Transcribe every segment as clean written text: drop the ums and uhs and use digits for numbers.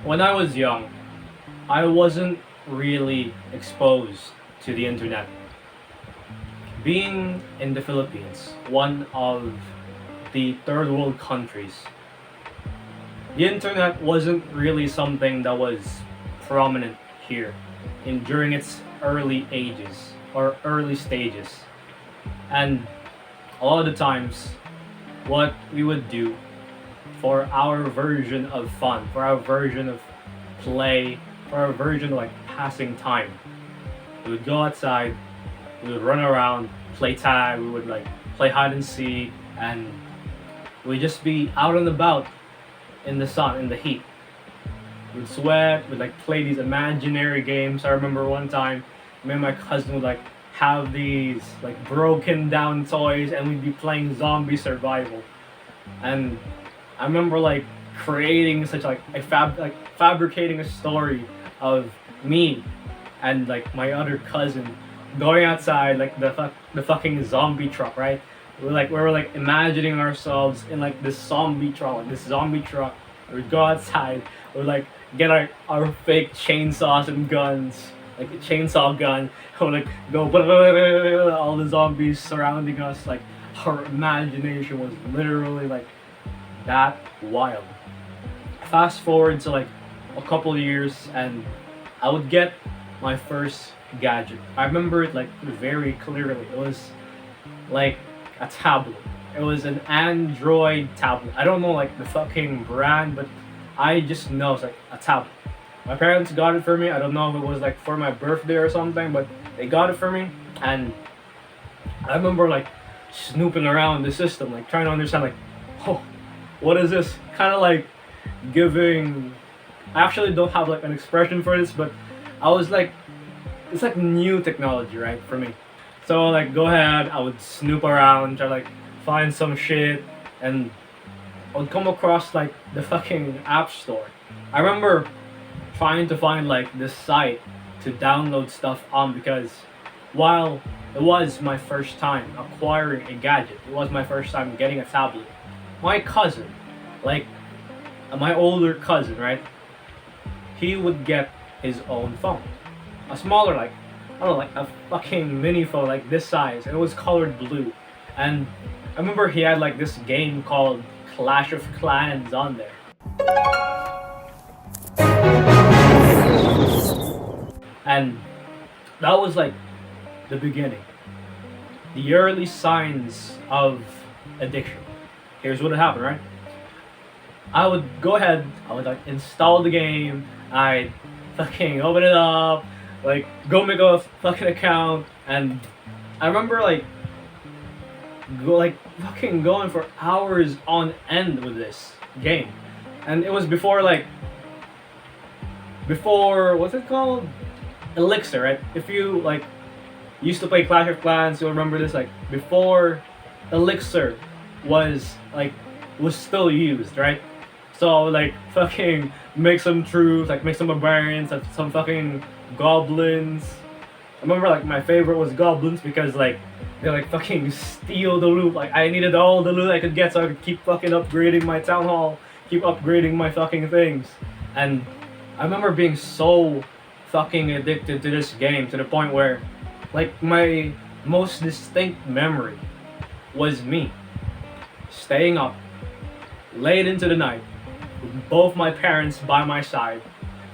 When I was young, I wasn't really exposed to the internet. Being in the Philippines, one of the third world countries, the internet wasn't really something that was prominent here in during its early ages or early stages. And a lot of the times what we would do for our version of fun, for our version of play, for our version of like passing time, we would go outside, we would run around, play tag, we would like play hide and seek, and we'd just be out and about in the sun, in the heat. We'd sweat, we'd like play these imaginary games. I remember one time, me and my cousin would like have these like broken down toys and we'd be playing zombie survival. And I remember like creating such like fabricating a story of me and like my other cousin going outside like the fucking zombie truck, right? We were like imagining ourselves in like this zombie truck, like this zombie truck. We'd go outside, we'd like get our fake chainsaws and guns, like a chainsaw gun, and we'd like go all the zombies surrounding us. Like our imagination was literally like that wild. Fast forward to like a couple of years and I would get my first gadget. I remember it like very clearly. It was like a tablet. It was an Android tablet. I don't know like the fucking brand, but I just know it's like a tablet. My parents got it for me. I don't know if it was like for my birthday or something, but they got it for me. And I remember like snooping around the system, like trying to understand like, oh, what is this? Kind of like giving. I actually don't have like an expression for this, but I was like, it's like new technology, right, for me. So like, go ahead. I would snoop around, try to like find some shit, and I would come across like the fucking app store. I remember trying to find like this site to download stuff on because while it was my first time acquiring a gadget, it was my first time getting a tablet. My cousin, like my older cousin, right? He would get his own phone, a smaller like I don't know, like a fucking mini phone like this size, and it was colored blue. And I remember he had like this game called Clash of Clans on there. And that was like the beginning, the early signs of addiction. Here's what had happened, right? I would go ahead, I would like install the game, I'd fucking open it up, like go make a fucking account, and I remember like fucking going for hours on end with this game. And it was before what's it called? Elixir, right? If you like used to play Clash of Clans, you'll remember this like before Elixir was like was still used, right? So like fucking make some troops, like make some barbarians, like some fucking goblins. I remember like my favorite was goblins because like they like fucking steal the loot. Like I needed all the loot I could get so I could keep fucking upgrading my town hall, keep upgrading my fucking things. And I remember being so fucking addicted to this game to the point where like my most distinct memory was me staying up late into the night with both my parents by my side,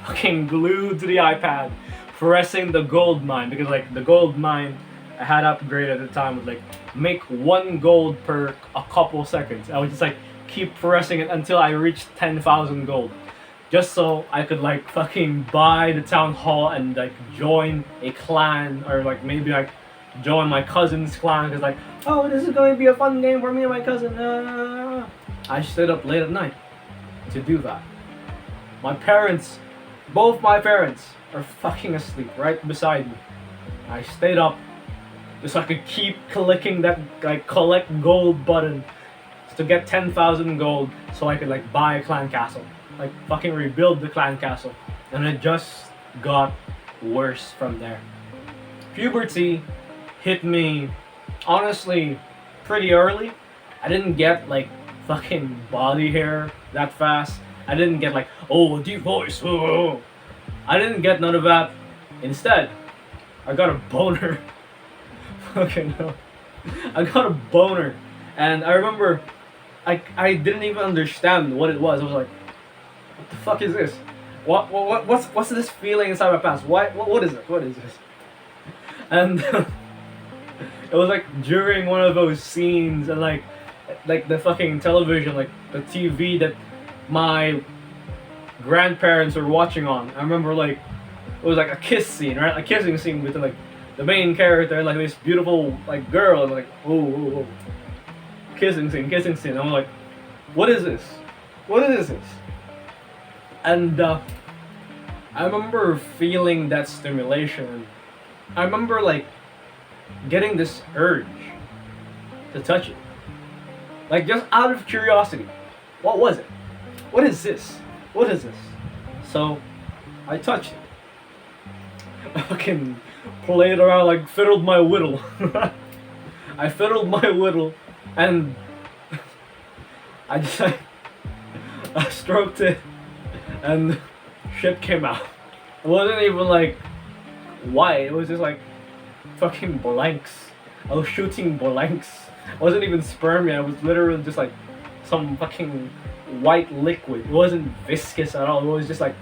fucking glued to the iPad, pressing the gold mine because like the gold mine I had upgraded at the time would like make 1 gold per a couple seconds. I would just like keep pressing it until I reached 10,000 gold. Just so I could like fucking buy the town hall and like join a clan or like maybe like join my cousin's clan because like, oh, this is going to be a fun game for me and my cousin. I stayed up late at night to do that. My parents, both my parents are fucking asleep right beside me. I stayed up just so I could keep clicking that like collect gold button to get 10,000 gold so I could like buy a clan castle. Like fucking rebuild the clan castle. And it just got worse from there. Puberty hit me honestly pretty early. I didn't get like fucking body hair that fast. I didn't get like, oh, a deep voice. Oh. I didn't get none of that. Instead, I got a boner. Fucking hell. I got a boner. And I remember I didn't even understand what it was. I was like, what the fuck is this? What's this feeling inside my pants? What is it? What is this? And it was like during one of those scenes and like the fucking television, like the TV that my grandparents were watching on. I remember like it was like a kiss scene, right? A kissing scene with like the main character and like this beautiful like girl and like oh. Kissing scene. I'm like, what is this? What is this? And I remember feeling that stimulation. I remember like getting this urge to touch it. Like just out of curiosity. What was it? What is this? What is this? So I touched it. I fucking played around, like fiddled my whittle. I fiddled my whittle and I just like I stroked it and shit came out. It wasn't even like white, it was just like fucking blanks. I was shooting blanks. It wasn't even sperm yet, it was literally just like some fucking white liquid. It wasn't viscous at all, it was just like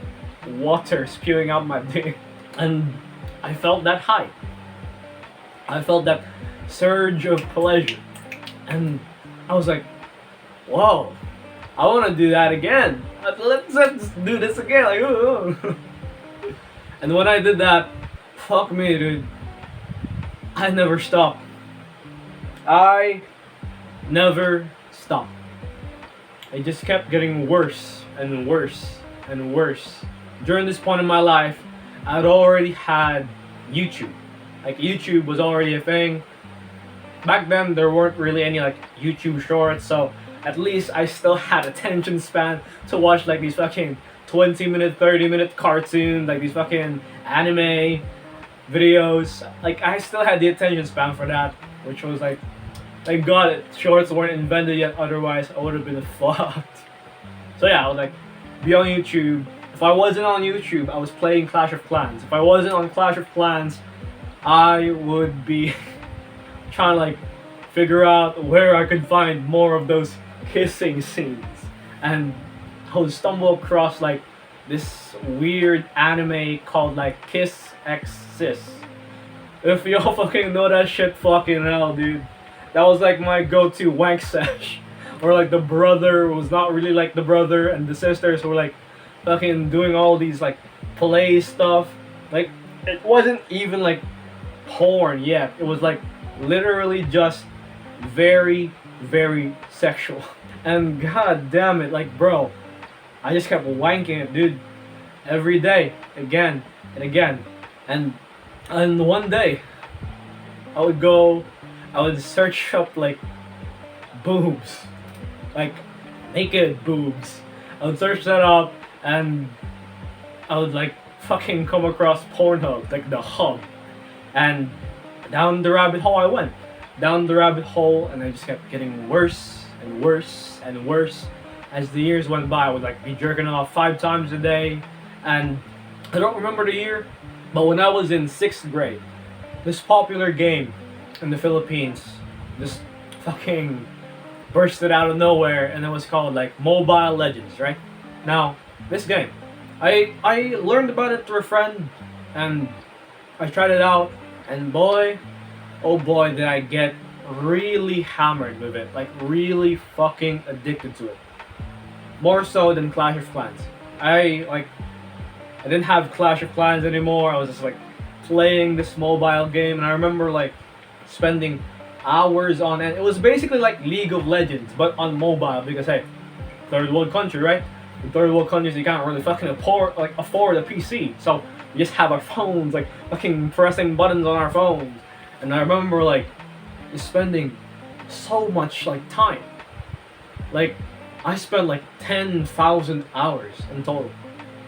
water spewing out my dick. And I felt that high. I felt that surge of pleasure. And I was like, whoa, I want to do that again. Let's do this again. Like, ooh. And when I did that, fuck me, dude. I never stopped. I never stopped. It just kept getting worse and worse and worse. During this point in my life, I'd already had YouTube. Like YouTube was already a thing. Back then there weren't really any like YouTube shorts, so at least I still had attention span to watch like these fucking 20-minute, 30-minute cartoons, like these fucking anime videos. Like I still had the attention span for that, which was like, thank God shorts weren't invented yet, otherwise I would have been fucked. So yeah, I was like, be on YouTube. If I wasn't on YouTube, I was playing Clash of Clans. If I wasn't on Clash of Clans, I would be trying to like figure out where I could find more of those kissing scenes. And I would stumble across like this weird anime called like Kiss X Sis. If y'all fucking know that shit, fucking hell, dude. That was like my go-to wank sesh. Or like the brother was not really like the brother, and the sisters were like fucking doing all these like play stuff. Like it wasn't even like porn yet. It was like literally just very, very sexual. And god damn it, like bro, I just kept wanking it, dude. Every day, again and again. And one day I would search up like boobs. Like naked boobs. I would search that up and I would like fucking come across Pornhub, like the hub. And down the rabbit hole I went. Down the rabbit hole, and I just kept getting worse and worse and worse. As the years went by, I would like be jerking off 5 times a day. And I don't remember the year, but when I was in 6th grade, this popular game in the Philippines just fucking bursted out of nowhere, and it was called like Mobile Legends, right? Now, this game, I learned about it through a friend, and I tried it out, and boy, oh boy, did I get really hammered with it, like really fucking addicted to it. More so than Clash of Clans. I didn't have Clash of Clans anymore. I was just like playing this mobile game, and I remember like spending hours on it. It was basically like League of Legends, but on mobile, because hey, third world country, right? In third world countries, you can't really fucking afford a PC, so we just have our phones, like fucking pressing buttons on our phones. And I remember like just spending so much like time. Like I spent like 10,000 hours in total,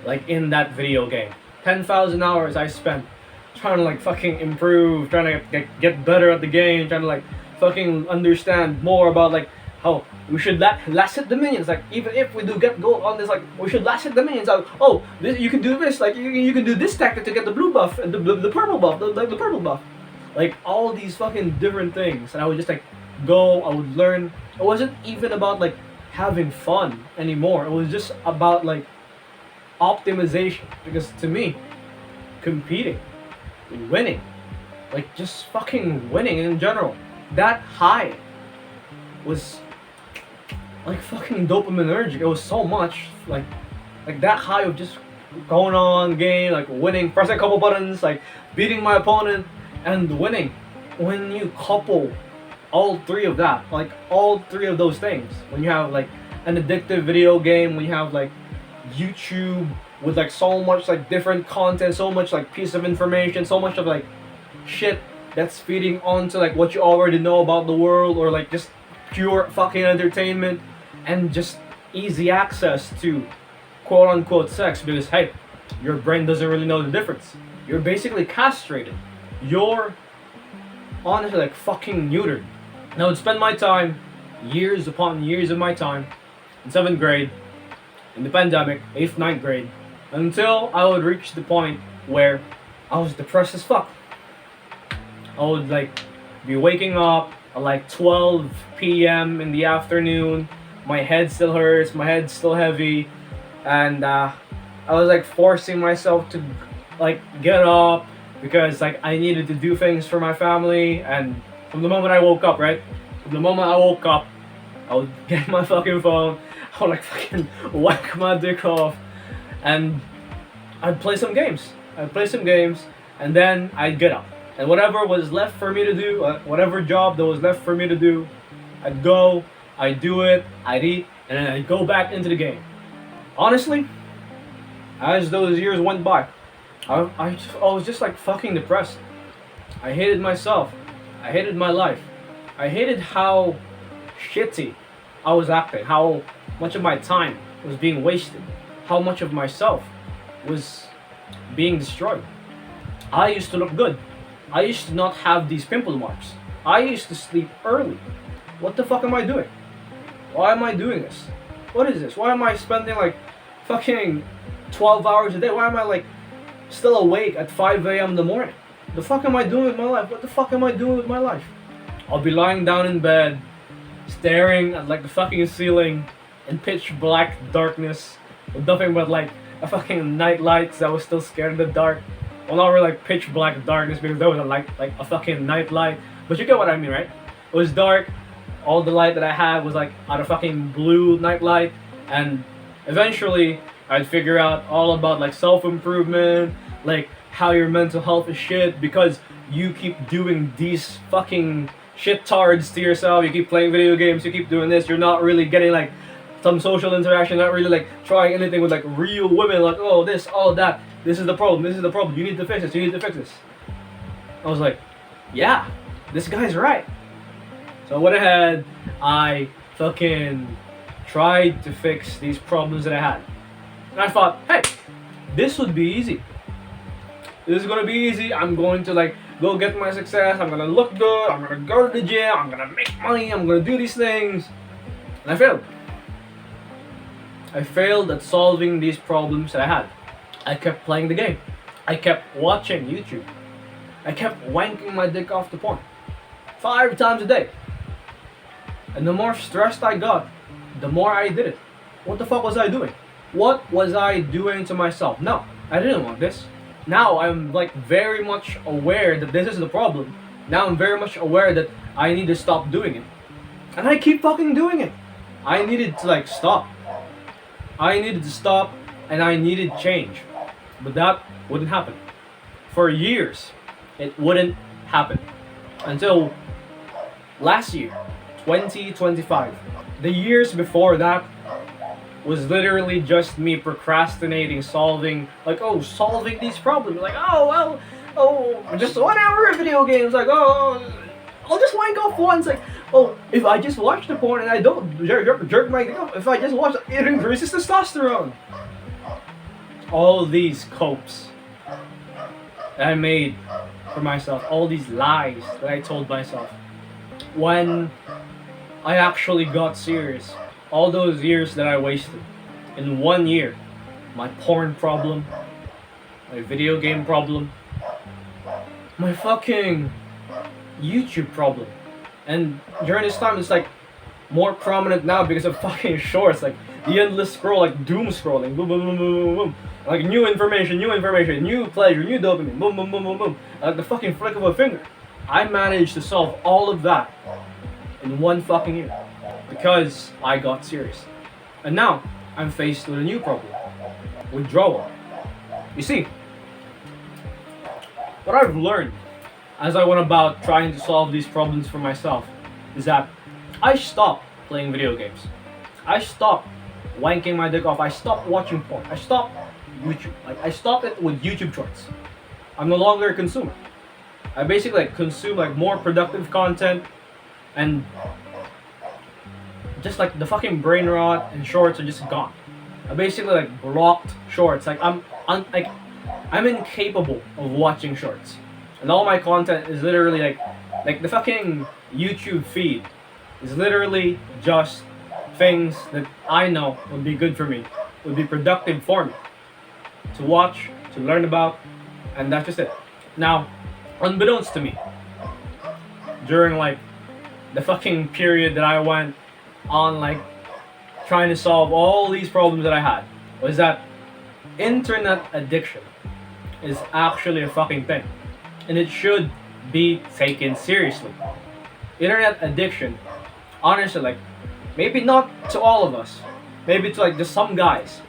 like in that video game. 10,000 hours I spent trying to like fucking improve, trying to get better at the game, trying to like fucking understand more about like how we should last hit the minions. Like even if we do get gold on this, like we should last hit the minions. Like, oh, you can do this. Like you can do this tactic to get the blue buff and the purple buff, the purple buff. Like all these fucking different things, and I would just like go. I would learn. It wasn't even about like having fun anymore. It was just about like optimization. Because to me, competing, winning, like just fucking winning in general, that high was like fucking dopaminergic. It was so much like that high of just going on game, like winning, pressing a couple buttons, like beating my opponent and winning. When you couple all three of that, like all three of those things, when you have like an addictive video game, when you have like YouTube with like so much like different content, so much like piece of information, so much of like shit that's feeding onto like what you already know about the world, or like just pure fucking entertainment, and just easy access to quote unquote sex, because hey, your brain doesn't really know the difference. You're basically castrated. You're honestly like fucking neutered. And I would spend my time, years upon years of my time, in 7th grade, in the pandemic, 8th, 9th grade, until I would reach the point where I was depressed as fuck. I would like be waking up at like 12 p.m. in the afternoon. My head still hurts, my head's still heavy, and I was like forcing myself to like get up because like I needed to do things for my family. And from the moment I woke up, right? From the moment I woke up, I would get my fucking phone, I would like fucking whack my dick off, and I'd play some games. And then I'd get up. And whatever was left for me to do, whatever job that was left for me to do, I'd go, I'd do it, I'd eat, and then I'd go back into the game. Honestly, as those years went by, I was just like fucking depressed. I hated myself. I hated my life. I hated how shitty I was acting, how much of my time was being wasted, how much of myself was being destroyed. I used to look good. I used to not have these pimple marks. I used to sleep early. What the fuck am I doing? Why am I doing this? What is this? Why am I spending like fucking 12 hours a day? Why am I like still awake at 5 a.m. in the morning? The fuck am I doing with my life? What the fuck am I doing with my life? I'll be lying down in bed, staring at like the fucking ceiling in pitch black darkness with nothing but like a fucking night lights that was still scared of the dark. Well, not really like pitch black darkness because there was a light, like a fucking night light. But you get what I mean, right? It was dark. All the light that I had was like on a fucking blue night light. And eventually, I'd figure out all about like self-improvement, like how your mental health is shit because you keep doing these fucking shit tards to yourself. You keep playing video games. You keep doing this. You're not really getting like some social interaction. Not really like trying anything with like real women. Like, oh, this, oh, that. This is the problem. This is the problem. You need to fix this. You need to fix this. I was like, yeah, this guy's right. So I went ahead. I fucking tried to fix these problems that I had. And I thought, hey, this would be easy. This is gonna be easy. I'm going to like go get my success. I'm gonna look good. I'm gonna go to the gym. I'm gonna make money. I'm gonna do these things. And I failed. I failed at solving these problems that I had. I kept playing the game. I kept watching YouTube. I kept wanking my dick off to porn 5 times a day. And the more stressed I got, the more I did it. What the fuck was I doing? What was I doing to myself? No, I didn't want this. Now I'm like very much aware that this is the problem. Now I'm very much aware that I need to stop doing it. And I keep fucking doing it. I needed to like stop. I needed to stop and I needed change. But that wouldn't happen. For years, it wouldn't happen. Until last year, 2025. The years before that was literally just me procrastinating, solving these problems. Like, just 1 hour of video games. Like, I'll just wank off once. Like, if I just watch the porn and I don't jerk my dick off, if I just watch it increases testosterone. All these copes that I made for myself, all these lies that I told myself. When I actually got serious. All those years that I wasted. In 1 year, my porn problem, my video game problem, my fucking YouTube problem. And during this time, it's like more prominent now because of fucking shorts, like the endless scroll, like doom scrolling, boom, boom, boom, boom, boom, boom. Like new information, new pleasure, new dopamine, boom, boom, boom, boom, boom. Like the fucking flick of a finger. I managed to solve all of that in 1 fucking year because I got serious. And now I'm faced with a new problem: withdrawal. You see, what I've learned as I went about trying to solve these problems for myself is that I stopped playing video games. I stopped wanking my dick off. I stopped watching porn. I stopped YouTube. Like I stopped it with YouTube shorts. I'm no longer a consumer. I basically like consume like more productive content, and just like the fucking brain rot and shorts are just gone. I basically like blocked shorts. Like I'm incapable of watching shorts, and all my content is literally like the fucking YouTube feed is literally just things that I know would be good for me, would be productive for me to watch, to learn about, and that's just it. Now, unbeknownst to me, during like the fucking period that I went on like trying to solve all these problems that I had, was that internet addiction is actually a fucking thing, and it should be taken seriously. Internet addiction, honestly, like maybe not to all of us, maybe to like just some guys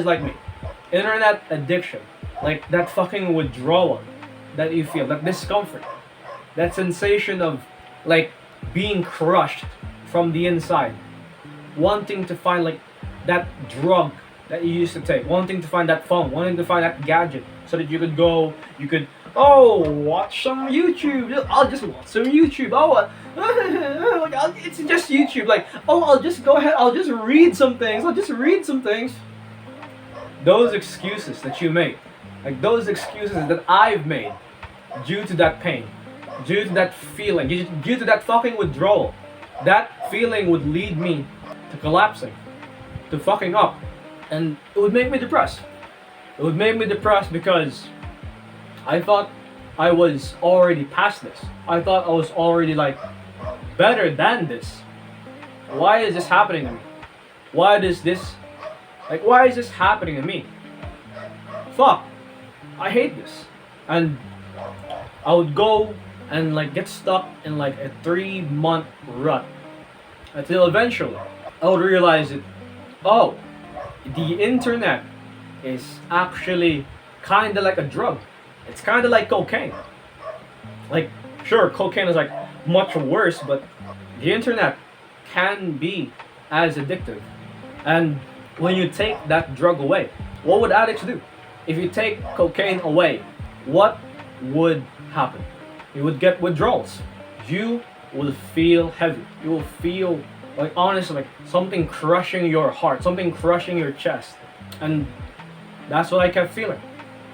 like me. Internet addiction, like that fucking withdrawal that you feel, that discomfort, that sensation of like being crushed from the inside, wanting to find like that drug that you used to take, wanting to find that phone, wanting to find that gadget so that you could watch some YouTube. I'll just watch some YouTube. It's just YouTube. Like, I'll just go ahead. I'll just read some things. Those excuses that you make, like those excuses that I've made, due to that pain, due to that feeling, due to that fucking withdrawal, that feeling would lead me to collapsing, to fucking up, and it would make me depressed. It would make me depressed because I thought I was already past this. I thought I was already like better than this. Why is this happening to me? Why is this happening to me? Fuck. I hate this. And I would go and like get stuck in like a 3-month rut until eventually I would realize that, the internet is actually kind of like a drug. It's kind of like cocaine. Like, sure, cocaine is like much worse, but the internet can be as addictive. And when you take that drug away, what would addicts do? If you take cocaine away, what would happen? You would get withdrawals. You will feel heavy. You will feel like, honestly, like something crushing your heart, something crushing your chest. And that's what I kept feeling.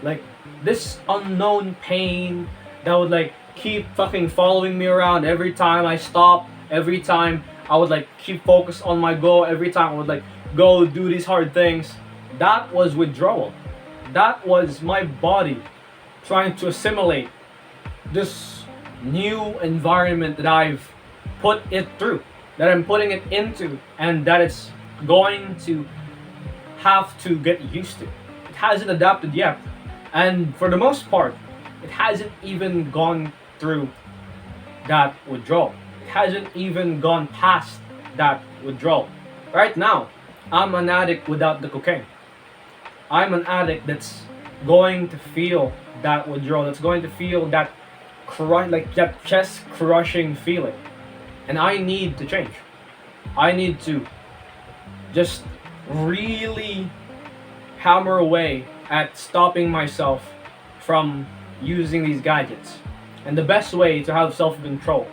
Like this unknown pain that would like keep fucking following me around every time I stopped, every time I would like keep focused on my goal, every time I would like go do these hard things. That was withdrawal. That was my body trying to assimilate this new environment that I've put it through, that I'm putting it into, and that it's going to have to get used to. It hasn't adapted yet. And for the most part, it hasn't even gone through that withdrawal. It hasn't even gone past that withdrawal. Right now, I'm an addict without the cocaine. I'm an addict that's going to feel that withdrawal, that's going to feel that like that chest crushing feeling. And I need to change. I need to just really hammer away at stopping myself from using these gadgets. And the best way to have self-control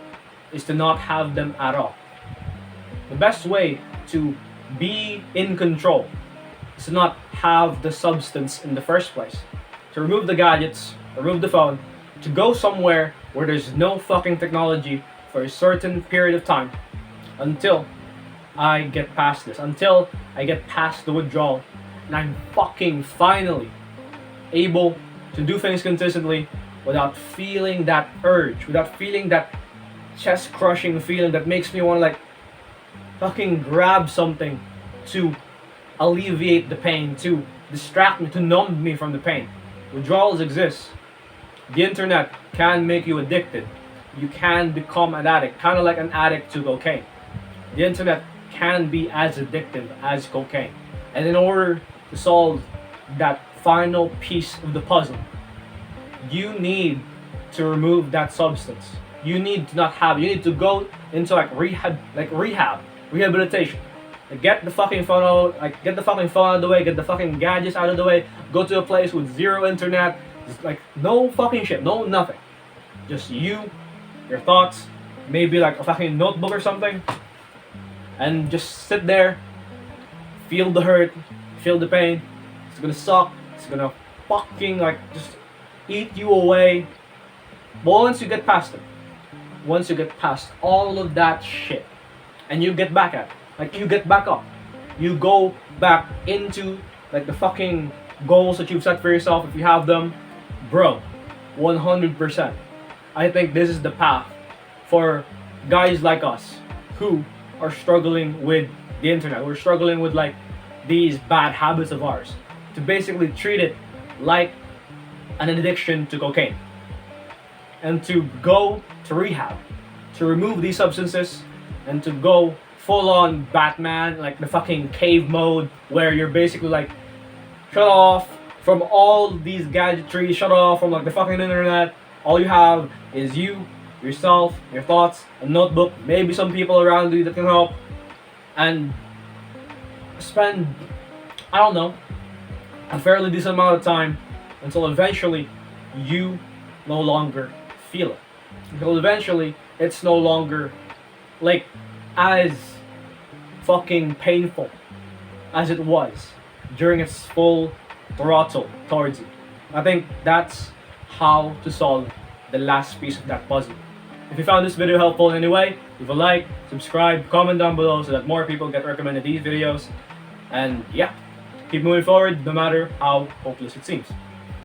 is to not have them at all. The best way to be in control is to not have the substance in the first place. To remove the gadgets, remove the phone, to go somewhere where there's no fucking technology for a certain period of time, until I get past this, until I get past the withdrawal, and I'm fucking finally able to do things consistently without feeling that urge, without feeling that chest crushing feeling that makes me want to like fucking grab something to alleviate the pain, to distract me, to numb me from the pain. Withdrawals exist. The internet can make you addicted. You can become an addict, kind of like an addict to cocaine. The internet can be as addictive as cocaine. And in order to solve that final piece of the puzzle, you need to remove that substance. You need to not have. You need to go into like rehabilitation. Like get the fucking phone out. Like get the fucking phone out of the way. Get the fucking gadgets out of the way. Go to a place with zero internet. Just like no fucking shit. No nothing. Just you, your thoughts, maybe like a fucking notebook or something, and just sit there. Feel the hurt. Feel the pain. It's gonna suck. It's gonna fucking like just eat you away. But once you get past it, once you get past all of that shit, and you get back at it, like you get back up, you go back into like the fucking goals that you've set for yourself if you have them, bro, 100%. I think this is the path for guys like us who are struggling with the internet, who are struggling with like these bad habits of ours, to basically treat it like an addiction to cocaine, and to go to rehab, to remove these substances, and to go full on Batman, like the fucking cave mode, where you're basically like shut off from all these gadgetry, shut off from like the fucking internet. All you have is you, yourself, your thoughts, a notebook, maybe some people around you that can help, and spend, I don't know, a fairly decent amount of time until eventually you no longer feel it. Until eventually it's no longer like as fucking painful as it was during its full throttle towards you. I think that's how to solve the last piece of that puzzle. If you found this video helpful in any way, leave a like, subscribe, comment down below so that more people get recommended these videos. And yeah, keep moving forward no matter how hopeless it seems.